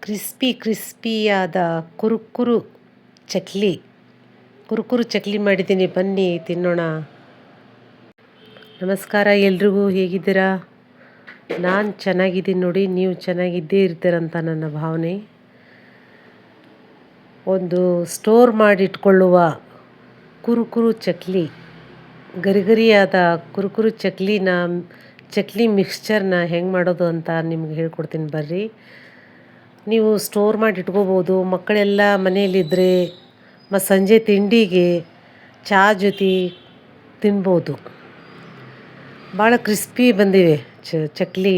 ಕ್ರಿಸ್ಪಿಯಾದ ಕುರುಕುರು ಚಕ್ಲಿ ಚಕ್ಲಿ ಮಾಡಿದ್ದೀನಿ, ಬನ್ನಿ ತಿನ್ನೋಣ. ನಮಸ್ಕಾರ ಎಲ್ರಿಗೂ, ಹೇಗಿದ್ದೀರಾ? ನಾನು ಚೆನ್ನಾಗಿದ್ದೀನಿ ನೋಡಿ, ನೀವು ಚೆನ್ನಾಗಿದ್ದೇ ಇರ್ತೀರಂತ ನನ್ನ ಭಾವನೆ. ಒಂದು ಸ್ಟೋರ್ ಮಾಡಿಟ್ಕೊಳ್ಳುವ ಕುರುಕುರು ಚಕ್ಲಿ, ಗರಿಗರಿಯಾದ ಕುರುಕುರು ಚಕ್ಲಿ ಮಿಕ್ಸ್ಚರ್ನ ಹೆಂಗೆ ಮಾಡೋದು ಅಂತ ನಿಮ್ಗೆ ಹೇಳ್ಕೊಡ್ತೀನಿ ಬರ್ರಿ. ನೀವು ಸ್ಟೋರ್ ಮಾಡಿ ಇಟ್ಕೋಬೋದು. ಮಕ್ಕಳೆಲ್ಲ ಮನೆಯಲ್ಲಿದ್ದರೆ ಮತ್ತು ಸಂಜೆ ತಿಂಡಿಗೆ ಚಹಾ ಜೊತೆ ತಿನ್ಬೋದು. ಭಾಳ ಕ್ರಿಸ್ಪಿ ಬಂದಿವೆ ಚಕ್ಲಿ.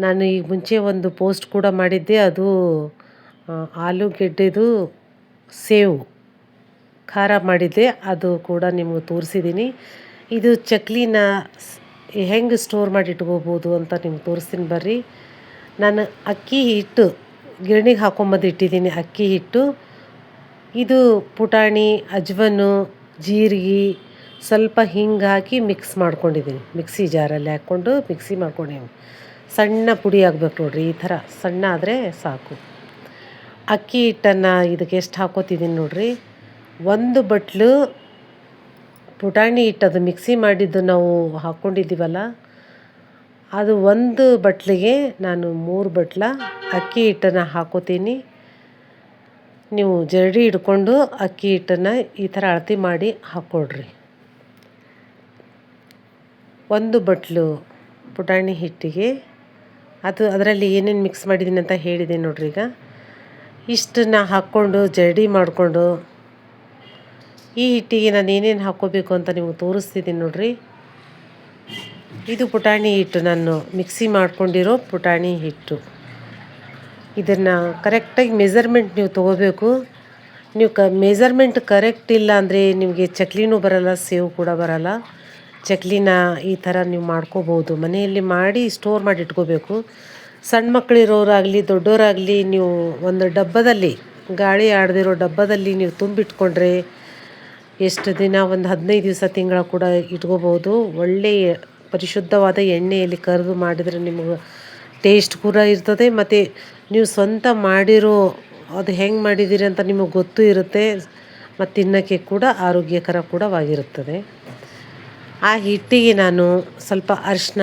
ನಾನು ಈಗ ಮುಂಚೆ ಒಂದು ಪೋಸ್ಟ್ ಕೂಡ ಮಾಡಿದ್ದೆ, ಅದು ಆಲೂಗೆಡ್ಡೆದು ಸೇವು ಖಾರ ಮಾಡಿದ್ದೆ, ಅದು ಕೂಡ ನಿಮಗೆ ತೋರಿಸಿದ್ದೀನಿ. ಇದು ಚಕ್ಲಿನ ಹೆಂಗೆ ಸ್ಟೋರ್ ಮಾಡಿ ಇಟ್ಕೋಬೋದು ಅಂತ ನಿಮ್ಗೆ ತೋರಿಸ್ತೀನಿ ಬರ್ರಿ. ನಾನು ಅಕ್ಕಿ ಹಿಟ್ಟು ಗಿರಣಿಗೆ ಹಾಕೊಂಬಂದು ಇಟ್ಟಿದ್ದೀನಿ. ಅಕ್ಕಿ ಹಿಟ್ಟು, ಇದು ಪುಟಾಣಿ, ಅಜ್ವನು, ಜೀರಿಗೆ, ಸ್ವಲ್ಪ ಹಿಂಗೆ ಹಾಕಿ ಮಿಕ್ಸ್ ಮಾಡ್ಕೊಂಡಿದ್ದೀನಿ. ಮಿಕ್ಸಿ ಜಾರಲ್ಲಿ ಹಾಕ್ಕೊಂಡು ಮಿಕ್ಸಿ ಮಾಡ್ಕೊಂಡಿದ್ದೀನಿ. ಸಣ್ಣ ಪುಡಿ ಆಗಬೇಕು ನೋಡ್ರಿ, ಈ ಥರ ಸಣ್ಣ ಆದರೆ ಸಾಕು. ಅಕ್ಕಿ ಹಿಟ್ಟನ್ನು ಇದಕ್ಕೆ ಎಷ್ಟು ಹಾಕೋತಿದ್ದೀನಿ ನೋಡ್ರಿ. 1 ಬಟ್ಲು ಪುಟಾಣಿ ಹಿಟ್ಟು, ಅದು ಮಿಕ್ಸಿ ಮಾಡಿದ್ದು ನಾವು ಹಾಕ್ಕೊಂಡಿದ್ದೀವಲ್ಲ, ಅದು 1 ಬಟ್ಲಿಗೆ ನಾನು 3 ಬಟ್ಲ ಅಕ್ಕಿ ಹಿಟ್ಟನ್ನು ಹಾಕೋತೀನಿ. ನೀವು ಜರಡಿ ಹಿಡ್ಕೊಂಡು ಅಕ್ಕಿ ಹಿಟ್ಟನ್ನು ಈ ಥರ ಅಳತೆ ಮಾಡಿ ಹಾಕ್ಕೊಡ್ರಿ. 1 ಬಟ್ಲು ಪುಟಾಣಿ ಹಿಟ್ಟಿಗೆ ಅದರಲ್ಲಿ ಏನೇನು ಮಿಕ್ಸ್ ಮಾಡಿದ್ದೀನಿ ಅಂತ ಹೇಳಿದ್ದೀನಿ ನೋಡ್ರಿ. ಈಗ ಇಷ್ಟನ್ನು ಹಾಕ್ಕೊಂಡು ಜರಡಿ ಮಾಡಿಕೊಂಡು, ಈ ಹಿಟ್ಟಿಗೆ ನಾನು ಏನೇನು ಹಾಕ್ಕೋಬೇಕು ಅಂತ ನಿಮಗೆ ತೋರಿಸ್ತಿದ್ದೀನಿ ನೋಡ್ರಿ. ಇದು ಪುಟಾಣಿ ಹಿಟ್ಟು, ನಾನು ಮಿಕ್ಸಿ ಮಾಡ್ಕೊಂಡಿರೋ ಪುಟಾಣಿ ಹಿಟ್ಟು. ಇದನ್ನು ಕರೆಕ್ಟಾಗಿ ಮೆಜರ್ಮೆಂಟ್ ನೀವು ತೊಗೋಬೇಕು. ನೀವು ಮೆಜರ್ಮೆಂಟ್ ಕರೆಕ್ಟ್ ಇಲ್ಲ ಅಂದರೆ ನಿಮಗೆ ಚಕ್ಲಿನೂ ಬರಲ್ಲ, ಸೇವು ಕೂಡ ಬರಲ್ಲ. ಚಕ್ಲಿನ ಈ ಥರ ನೀವು ಮಾಡ್ಕೋಬೋದು. ಮನೆಯಲ್ಲಿ ಮಾಡಿ ಸ್ಟೋರ್ ಮಾಡಿ ಇಟ್ಕೋಬೇಕು. ಸಣ್ಣ ಮಕ್ಕಳಿರೋರಾಗಲಿ ದೊಡ್ಡವರಾಗಲಿ, ನೀವು ಒಂದು ಡಬ್ಬದಲ್ಲಿ, ಗಾಳಿ ಆಡದಿರೋ ಡಬ್ಬದಲ್ಲಿ ನೀವು ತುಂಬಿಟ್ಕೊಂಡ್ರೆ ಎಷ್ಟು ದಿನ, ಒಂದು 15 ದಿವಸ, ತಿಂಗಳ ಕೂಡ ಇಟ್ಕೋಬೋದು. ಒಳ್ಳೆಯ ಪರಿಶುದ್ಧವಾದ ಎಣ್ಣೆಯಲ್ಲಿ ಕರಿದು ಮಾಡಿದರೆ ನಿಮಗೆ ಟೇಸ್ಟ್ ಕೂಡ ಇರ್ತದೆ. ಮತ್ತು ನೀವು ಸ್ವಂತ ಮಾಡಿರೋ ಅದು ಹೆಂಗೆ ಮಾಡಿದ್ದೀರಿ ಅಂತ ನಿಮಗೆ ಗೊತ್ತೂ ಇರುತ್ತೆ. ಮತ್ತು ತಿನ್ನೋಕ್ಕೆ ಕೂಡ ಆರೋಗ್ಯಕರ ಕೂಡವಾಗಿರುತ್ತದೆ. ಆ ಹಿಟ್ಟಿಗೆ ನಾನು ಸ್ವಲ್ಪ ಅರಿಶಿನ,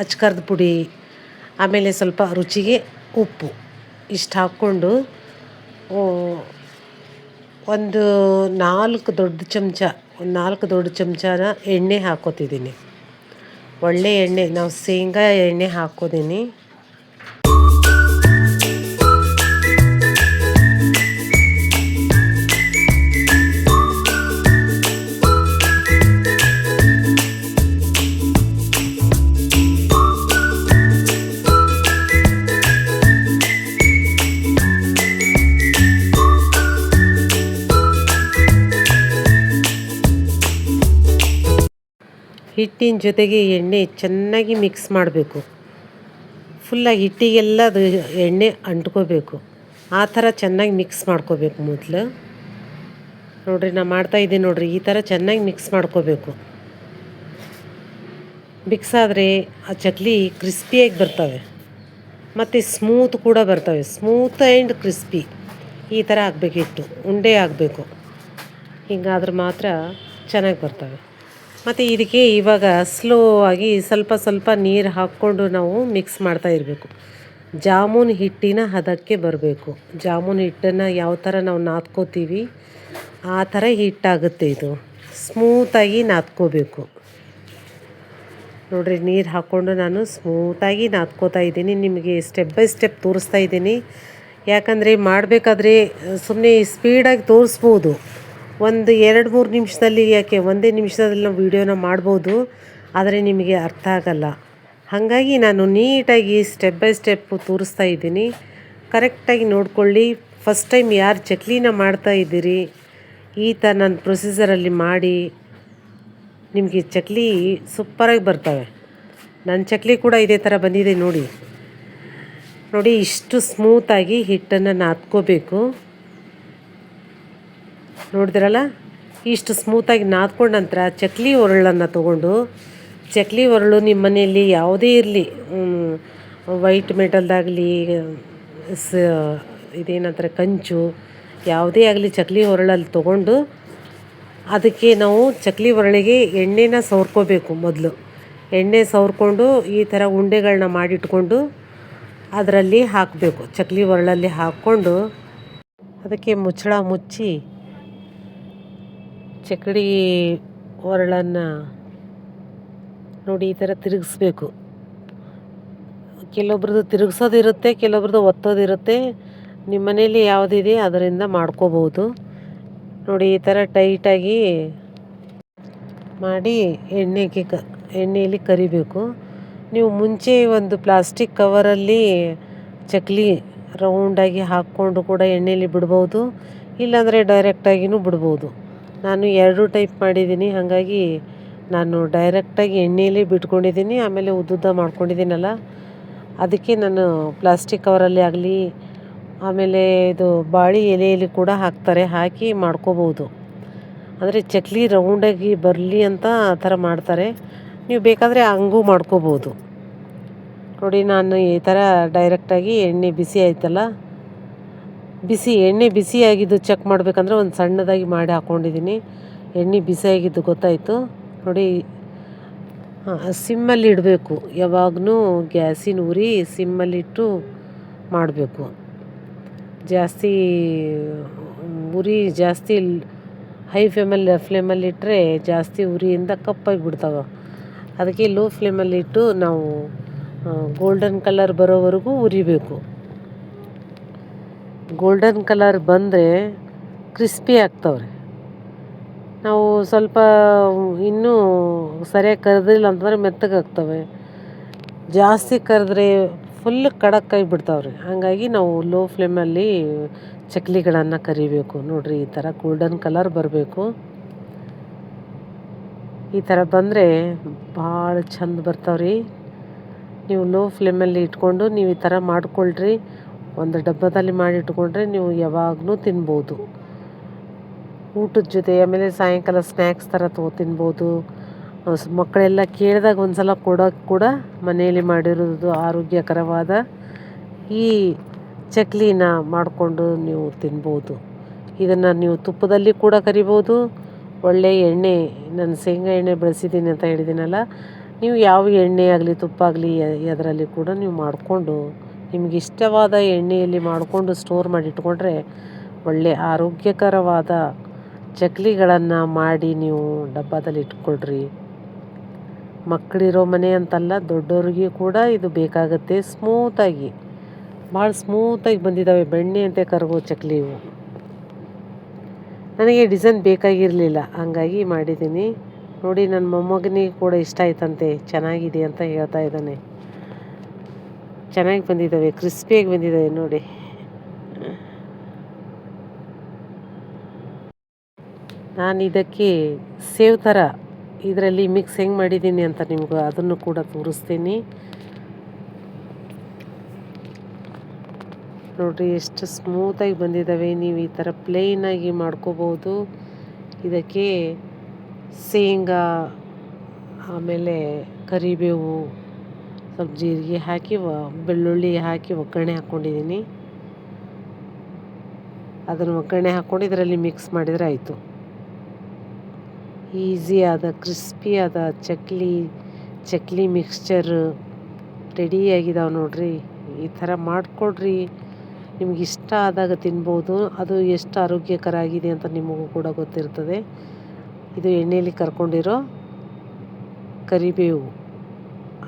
ಅಚ್ಕರದ ಪುಡಿ, ಆಮೇಲೆ ಸ್ವಲ್ಪ ರುಚಿಗೆ ಉಪ್ಪು ಇಷ್ಟು ಹಾಕ್ಕೊಂಡು ಒಂದು 4 ದೊಡ್ಡ ಚಮಚನ ಎಣ್ಣೆ ಹಾಕ್ಕೋತಿದ್ದೀನಿ. ಒಳ್ಳೆ ಎಣ್ಣೆ, ನಾವು ಶೇಂಗಾ ಎಣ್ಣೆ ಹಾಕ್ಕೋತೀನಿ. ಹಿಟ್ಟಿನ ಜೊತೆಗೆ ಎಣ್ಣೆ ಚೆನ್ನಾಗಿ ಮಿಕ್ಸ್ ಮಾಡಬೇಕು. ಫುಲ್ಲಾಗಿ ಹಿಟ್ಟಿಗೆಲ್ಲ ಅದು ಎಣ್ಣೆ ಅಂಟ್ಕೋಬೇಕು. ಆ ಥರ ಚೆನ್ನಾಗಿ ಮಿಕ್ಸ್ ಮಾಡ್ಕೋಬೇಕು. ಮೊದಲು ನೋಡಿರಿ, ನಾನು ಮಾಡ್ತಾಯಿದ್ದೀನಿ ನೋಡಿರಿ, ಈ ಥರ ಚೆನ್ನಾಗಿ ಮಿಕ್ಸ್ ಮಾಡ್ಕೋಬೇಕು. ಮಿಕ್ಸ್ ಆದರೆ ಆ ಚಕ್ಲಿ ಕ್ರಿಸ್ಪಿಯಾಗಿ ಬರ್ತವೆ ಮತ್ತು ಸ್ಮೂತ್ ಕೂಡ ಬರ್ತವೆ. ಸ್ಮೂತ್ ಆ್ಯಂಡ್ ಕ್ರಿಸ್ಪಿ ಈ ಥರ ಆಗಬೇಕು. ಹಿಟ್ಟು ಉಂಡೆ ಆಗಬೇಕು, ಹಿಂಗಾದ್ರೆ ಮಾತ್ರ ಚೆನ್ನಾಗಿ ಬರ್ತವೆ. ಮತ್ತು ಇದಕ್ಕೆ ಇವಾಗ ಸ್ಲೋ ಆಗಿ ಸ್ವಲ್ಪ ನೀರು ಹಾಕ್ಕೊಂಡು ನಾವು ಮಿಕ್ಸ್ ಮಾಡ್ತಾ ಇರಬೇಕು. ಜಾಮೂನ್ ಹಿಟ್ಟಿನ ಹದಕ್ಕೆ ಬರಬೇಕು. ಜಾಮೂನ್ ಹಿಟ್ಟನ್ನು ಯಾವ ಥರ ನಾವು ನಾದ್ಕೋತೀವಿ ಆ ಥರ ಹಿಟ್ಟಾಗುತ್ತೆ. ಇದು ಸ್ಮೂತಾಗಿ ನಾದ್ಕೋಬೇಕು ನೋಡಿರಿ. ನೀರು ಹಾಕ್ಕೊಂಡು ನಾನು ಸ್ಮೂತಾಗಿ ನಾದ್ಕೋತಾ ಇದ್ದೀನಿ. ನಿಮಗೆ ಸ್ಟೆಪ್ ಬೈ ಸ್ಟೆಪ್ ತೋರಿಸ್ತಾ ಇದ್ದೀನಿ. ಯಾಕಂದರೆ ಮಾಡಬೇಕಾದ್ರೆ ಸುಮ್ಮನೆ ಸ್ಪೀಡಾಗಿ ತೋರಿಸ್ಬೋದು, ಒಂದು 2-3 ನಿಮಿಷದಲ್ಲಿ, ಯಾಕೆ ಒಂದೇ ನಿಮಿಷದಲ್ಲಿ ನಾವು ವೀಡಿಯೋನ ಮಾಡ್ಬೋದು, ಆದರೆ ನಿಮಗೆ ಅರ್ಥ ಆಗಲ್ಲ. ಹಾಗಾಗಿ ನಾನು ನೀಟಾಗಿ ಸ್ಟೆಪ್ ಬೈ ಸ್ಟೆಪ್ ತೋರಿಸ್ತಾ ಇದ್ದೀನಿ. ಕರೆಕ್ಟಾಗಿ ನೋಡ್ಕೊಳ್ಳಿ. ಫಸ್ಟ್ ಟೈಮ್ ಯಾರು ಚಕ್ಲಿನ ಮಾಡ್ತಾ ಇದ್ದೀರಿ, ಈ ಥರ ನನ್ನ ಪ್ರೊಸೀಜರಲ್ಲಿ ಮಾಡಿ, ನಿಮಗೆ ಚಕ್ಲಿ ಸೂಪರಾಗಿ ಬರ್ತವೆ. ನನ್ನ ಚಕ್ಲಿ ಕೂಡ ಇದೇ ಥರ ಬಂದಿದೆ ನೋಡಿ. ಇಷ್ಟು ಸ್ಮೂತಾಗಿ ಹಿಟ್ಟನ್ನು ನಾದ್ಕೋಬೇಕು. ನೋಡಿದ್ರಲ್ಲ, ಇಷ್ಟು ಸ್ಮೂತಾಗಿ ನಾದ್ಕೊಂಡ ನಂತರ ಚಕ್ಲಿ ಒರಳನ್ನು ತೊಗೊಂಡು, ಚಕ್ಲಿ ಒರಳು ನಿಮ್ಮ ಮನೆಯಲ್ಲಿ ಯಾವುದೇ ಇರಲಿ, ವೈಟ್ ಮೆಟಲ್ದಾಗಲಿ ಸ ಇದೇನಂತಾರೆ ಕಂಚು ಯಾವುದೇ ಆಗಲಿ ಚಕ್ಲಿ ಒರಳಲ್ಲಿ ತೊಗೊಂಡು ಅದಕ್ಕೆ ನಾವು ಚಕ್ಲಿ ಒರಳಿಗೆ ಎಣ್ಣೆನ ಸವರ್ಕೋಬೇಕು. ಮೊದಲು ಎಣ್ಣೆ ಸವರ್ಕೊಂಡು ಈ ಥರ ಉಂಡೆಗಳನ್ನ ಮಾಡಿಟ್ಕೊಂಡು ಅದರಲ್ಲಿ ಹಾಕಬೇಕು. ಚಕ್ಲಿ ಒರಳಲ್ಲಿ ಹಾಕ್ಕೊಂಡು ಅದಕ್ಕೆ ಮುಚ್ಚಳ ಮುಚ್ಚಿ ಚಕ್ಕಡಿ ಒರಳನ್ನು ನೋಡಿ ಈ ಥರ ತಿರುಗಿಸ್ಬೇಕು. ಕೆಲವೊಬ್ರದ್ದು ತಿರುಗಿಸೋದಿರುತ್ತೆ, ಕೆಲವೊಬ್ರದ್ದು ಒತ್ತೋದಿರುತ್ತೆ. ನಿಮ್ಮ ಮನೇಲಿ ಯಾವುದಿದೆ ಅದರಿಂದ ಮಾಡ್ಕೋಬೋದು. ನೋಡಿ ಈ ಥರ ಟೈಟಾಗಿ ಮಾಡಿ ಎಣ್ಣೆಯಲ್ಲಿ ಕರಿಬೇಕು. ನೀವು ಮುಂಚೆ ಒಂದು ಪ್ಲಾಸ್ಟಿಕ್ ಕವರಲ್ಲಿ ಚಕ್ಲಿ ರೌಂಡಾಗಿ ಹಾಕ್ಕೊಂಡು ಕೂಡ ಎಣ್ಣೆಯಲ್ಲಿ ಬಿಡ್ಬೋದು, ಇಲ್ಲಾಂದರೆ ಡೈರೆಕ್ಟಾಗಿಯೂ ಬಿಡ್ಬೋದು. ನಾನು 2 ಟೈಪ್ ಮಾಡಿದ್ದೀನಿ. ಹಾಗಾಗಿ ನಾನು ಡೈರೆಕ್ಟಾಗಿ ಎಣ್ಣೆಯಲ್ಲಿ ಬಿಟ್ಕೊಂಡಿದ್ದೀನಿ. ಆಮೇಲೆ ಉದ್ದುದ್ದ ಮಾಡ್ಕೊಂಡಿದ್ದೀನಲ್ಲ, ಅದಕ್ಕೆ ನಾನು ಪ್ಲಾಸ್ಟಿಕ್ ಕವರಲ್ಲಿ ಆಗಲಿ, ಆಮೇಲೆ ಇದು ಬಾಳೆ ಎಲೆಯಲ್ಲಿ ಕೂಡ ಹಾಕ್ತಾರೆ, ಹಾಕಿ ಮಾಡ್ಕೋಬೋದು. ಅಂದರೆ ಚಕ್ಲಿ ರೌಂಡಾಗಿ ಬರಲಿ ಅಂತ ಆ ಥರ ಮಾಡ್ತಾರೆ. ನೀವು ಬೇಕಾದರೆ ಹಂಗೂ ಮಾಡ್ಕೋಬೋದು. ನೋಡಿ ನಾನು ಈ ಥರ ಡೈರೆಕ್ಟಾಗಿ ಎಣ್ಣೆ ಬಿಸಿ ಆಯ್ತಲ್ಲ, ಎಣ್ಣೆ ಬಿಸಿಯಾಗಿದ್ದು ಚೆಕ್ ಮಾಡಬೇಕಂದ್ರೆ ಒಂದು ಸಣ್ಣದಾಗಿ ಮಾಡಿ ಹಾಕ್ಕೊಂಡಿದ್ದೀನಿ. ಎಣ್ಣೆ ಬಿಸಿಯಾಗಿದ್ದು ಗೊತ್ತಾಯಿತು ನೋಡಿ. ಸಿಮ್ಮಲ್ಲಿ ಇಡಬೇಕು. ಯಾವಾಗಲೂ ಗ್ಯಾಸಿನ ಉರಿ ಸಿಮ್ಮಲ್ಲಿಟ್ಟು ಮಾಡಬೇಕು. ಜಾಸ್ತಿ ಉರಿ ಜಾಸ್ತಿ ಹೈ ಫ್ಲೇಮಲ್ಲಿಟ್ಟರೆ ಜಾಸ್ತಿ ಉರಿಯಿಂದ ಕಪ್ಪಾಗಿ ಬಿಡ್ತಾವೆ. ಅದಕ್ಕೆ ಲೋ ಫ್ಲೇಮಲ್ಲಿಟ್ಟು ನಾವು ಗೋಲ್ಡನ್ ಕಲರ್ ಬರೋವರೆಗೂ ಉರಿಬೇಕು. ಗೋಲ್ಡನ್ ಕಲರ್ ಬಂದರೆ ಕ್ರಿಸ್ಪಿ ಆಗ್ತವ್ರೆ. ನಾವು ಸ್ವಲ್ಪ ಇನ್ನೂ ಸರಿಯಾಗಿ ಕರೆದಿಲ್ಲ ಅಂತಂದರೆ ಮೆತ್ತಗಾಗ್ತವೆ. ಜಾಸ್ತಿ ಕರೆದ್ರೆ ಫುಲ್ ಖಡಕ್ಕಾಗಿ ಬಿಡ್ತಾವ್ರಿ. ಹಾಗಾಗಿ ನಾವು ಲೋ ಫ್ಲೇಮಲ್ಲಿ ಚಕ್ಲಿಗಳನ್ನು ಕರಿಬೇಕು. ನೋಡಿರಿ ಈ ಥರ ಗೋಲ್ಡನ್ ಕಲರ್ ಬರಬೇಕು. ಈ ಥರ ಬಂದರೆ ಭಾಳ ಚಂದ ಬರ್ತಾವ್ರಿ. ನೀವು ಲೋ ಫ್ಲೇಮಲ್ಲಿ ಇಟ್ಕೊಂಡು ನೀವು ಈ ಥರ ಮಾಡ್ಕೊಳ್ರಿ. ಒಂದು ಡಬ್ಬದಲ್ಲಿ ಮಾಡಿ ಇಟ್ಕೊಂಡ್ರೆ ನೀವು ಯಾವಾಗಲೂ ತಿನ್ಬೋದು ಊಟದ ಜೊತೆ. ಆಮೇಲೆ ಸಾಯಂಕಾಲ ಸ್ನ್ಯಾಕ್ಸ್ ಥರ ತಿನ್ಬೋದು. ಮಕ್ಕಳೆಲ್ಲ ಕೇಳಿದಾಗ ಒಂದು ಸಲ ಕೊಡೋಕ್ಕೆ ಕೂಡ ಮನೆಯಲ್ಲಿ ಮಾಡಿರೋದು ಆರೋಗ್ಯಕರವಾದ ಈ ಚಕ್ಲಿನ ಮಾಡಿಕೊಂಡು ನೀವು ತಿನ್ಬೋದು. ಇದನ್ನು ನೀವು ತುಪ್ಪದಲ್ಲಿ ಕೂಡ ಕರಿಬೋದು. ಒಳ್ಳೆಯ ಎಣ್ಣೆ, ನಾನು ಶೇಂಗಾ ಎಣ್ಣೆ ಬಳಸಿದ್ದೀನಿ ಅಂತ ಹೇಳಿದ್ದೀನಲ್ಲ, ನೀವು ಯಾವ ಎಣ್ಣೆ ಆಗಲಿ ತುಪ್ಪ ಆಗಲಿ ಅದರಲ್ಲಿ ಕೂಡ ನೀವು ಮಾಡಿಕೊಂಡು ನಿಮಗೆ ಇಷ್ಟವಾದ ಎಣ್ಣೆಯಲ್ಲಿ ಮಾಡಿಕೊಂಡು ಸ್ಟೋರ್ ಮಾಡಿ ಇಟ್ಕೊಂಡ್ರೆ ಒಳ್ಳೆಯ ಆರೋಗ್ಯಕರವಾದ ಚಕ್ಲಿಗಳನ್ನು ಮಾಡಿ ನೀವು ಡಬ್ಬದಲ್ಲಿ ಇಟ್ಕೊಳ್ರಿ. ಮಕ್ಕಳಿರೋ ಮನೆ ಅಂತಲ್ಲ, ದೊಡ್ಡವ್ರಿಗೆ ಕೂಡ ಇದು ಬೇಕಾಗುತ್ತೆ. ಭಾಳ ಸ್ಮೂತಾಗಿ ಬಂದಿದ್ದಾವೆ, ಬೆಣ್ಣೆಯಂತೆ ಕರಗೋ ಚಕ್ಲಿ ಇವು. ನನಗೆ ಡಿಸೈನ್ ಬೇಕಾಗಿರಲಿಲ್ಲ, ಹಾಗಾಗಿ ಮಾಡಿದ್ದೀನಿ. ನೋಡಿ ನನ್ನ ಮೊಮ್ಮಗನಿಗೆ ಕೂಡ ಇಷ್ಟ ಆಯ್ತಂತೆ, ಚೆನ್ನಾಗಿದೆ ಅಂತ ಹೇಳ್ತಾ ಇದ್ದಾನೆ. ಚೆನ್ನಾಗಿ ಬಂದಿದ್ದಾವೆ, ಕ್ರಿಸ್ಪಿಯಾಗಿ ಬಂದಿದ್ದಾವೆ ನೋಡಿ. ನಾನು ಇದಕ್ಕೆ ಸೇವ್ ಥರ ಇದರಲ್ಲಿ ಮಿಕ್ಸ್ ಹೆಂಗೆ ಮಾಡಿದ್ದೀನಿ ಅಂತ ನಿಮ್ಗೆ ಅದನ್ನು ಕೂಡ ತೋರಿಸ್ತೀನಿ. ನೋಡಿರಿ ಎಷ್ಟು ಸ್ಮೂತಾಗಿ ಬಂದಿದ್ದಾವೆ. ನೀವು ಈ ಥರ ಪ್ಲೇನಾಗಿ ಮಾಡ್ಕೋಬೋದು. ಇದಕ್ಕೆ ಶೇಂಗಾ, ಆಮೇಲೆ ಕರಿಬೇವು, ಸ್ವಲ್ಪ ಜೀರಿಗೆ ಹಾಕಿ ಬೆಳ್ಳುಳ್ಳಿ ಹಾಕಿ ಒಗ್ಗರಣೆ ಹಾಕ್ಕೊಂಡಿದ್ದೀನಿ. ಅದನ್ನು ಒಗ್ಗರಣೆ ಹಾಕ್ಕೊಂಡು ಇದರಲ್ಲಿ ಮಿಕ್ಸ್ ಮಾಡಿದರೆ ಆಯಿತು. ಈಸಿಯಾದ ಕ್ರಿಸ್ಪಿಯಾದ ಚಕ್ಲಿ ಮಿಕ್ಸ್ಚರ್ ರೆಡಿಯಾಗಿದ್ದಾವೆ ನೋಡ್ರಿ. ಈ ಥರ ಮಾಡಿಕೊಡ್ರಿ, ನಿಮ್ಗೆ ಇಷ್ಟ ಆದಾಗ ತಿನ್ಬೋದು. ಅದು ಎಷ್ಟು ಆರೋಗ್ಯಕರ ಆಗಿದೆ ಅಂತ ನಿಮಗೂ ಕೂಡ ಗೊತ್ತಿರ್ತದೆ. ಇದು ಎಣ್ಣೆಯಲ್ಲಿ ಕರ್ಕೊಂಡಿರೋ ಕರಿಬೇವು,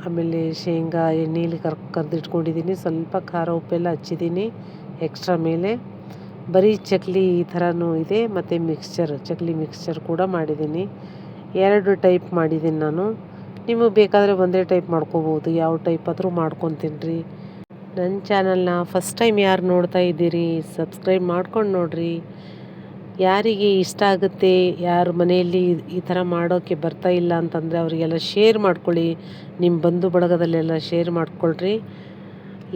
ಆಮೇಲೆ ಶೇಂಗಾ ಎಣ್ಣೆಯಲ್ಲಿ ಕರೆದಿಟ್ಕೊಂಡಿದ್ದೀನಿ. ಸ್ವಲ್ಪ ಖಾರ ಉಪ್ಪೆಲ್ಲ ಹಚ್ಚಿದ್ದೀನಿ ಎಕ್ಸ್ಟ್ರಾ ಮೇಲೆ. ಬರೀ ಚಕ್ಲಿ ಈ ಥರನೂ ಇದೆ, ಮತ್ತು ಚಕ್ಲಿ ಮಿಕ್ಸ್ಚರ್ ಕೂಡ ಮಾಡಿದ್ದೀನಿ. 2 ಟೈಪ್ ಮಾಡಿದ್ದೀನಿ ನಾನು. ನಿಮಗೆ ಬೇಕಾದರೆ ಒಂದೇ ಟೈಪ್ ಮಾಡ್ಕೋಬೋದು, ಯಾವ ಟೈಪ್ ಆದರೂ ಮಾಡ್ಕೊತೀನ್ರಿ. ನನ್ನ ಚಾನಲ್ನ ಫಸ್ಟ್ ಟೈಮ್ ಯಾರು ನೋಡ್ತಾ ಇದ್ದೀರಿ, ಸಬ್ಸ್ಕ್ರೈಬ್ ಮಾಡ್ಕೊಂಡು ನೋಡಿರಿ. ಯಾರಿಗೆ ಇಷ್ಟ ಆಗುತ್ತೆ, ಯಾರು ಮನೆಯಲ್ಲಿ ಈ ಥರ ಮಾಡೋಕ್ಕೆ ಬರ್ತಾ ಇಲ್ಲ ಅಂತಂದರೆ ಅವರಿಗೆಲ್ಲ ಶೇರ್ ಮಾಡ್ಕೊಳ್ಳಿ. ನಿಮ್ಮ ಬಂಧು ಬಳಗದಲ್ಲೆಲ್ಲ ಶೇರ್ ಮಾಡ್ಕೊಳ್ರಿ.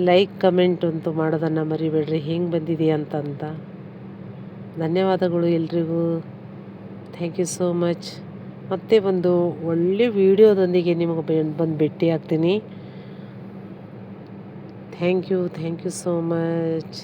ಲೈಕ್ ಕಮೆಂಟ್ ಅಂತೂ ಮಾಡೋದನ್ನು ಮರಿಬೇಡ್ರಿ, ಹೆಂಗೆ ಬಂದಿದೆಯಾ ಅಂತ. ಧನ್ಯವಾದಗಳು ಎಲ್ರಿಗೂ. Thank you so much. ಮತ್ತೆ ಒಂದು ಒಳ್ಳೆ ವಿಡಿಯೋದೊಂದಿಗೆ ನಿಮಗೆ ಬಂದು ಭೇಟಿ ಆಗ್ತೀನಿ. Thank you so much.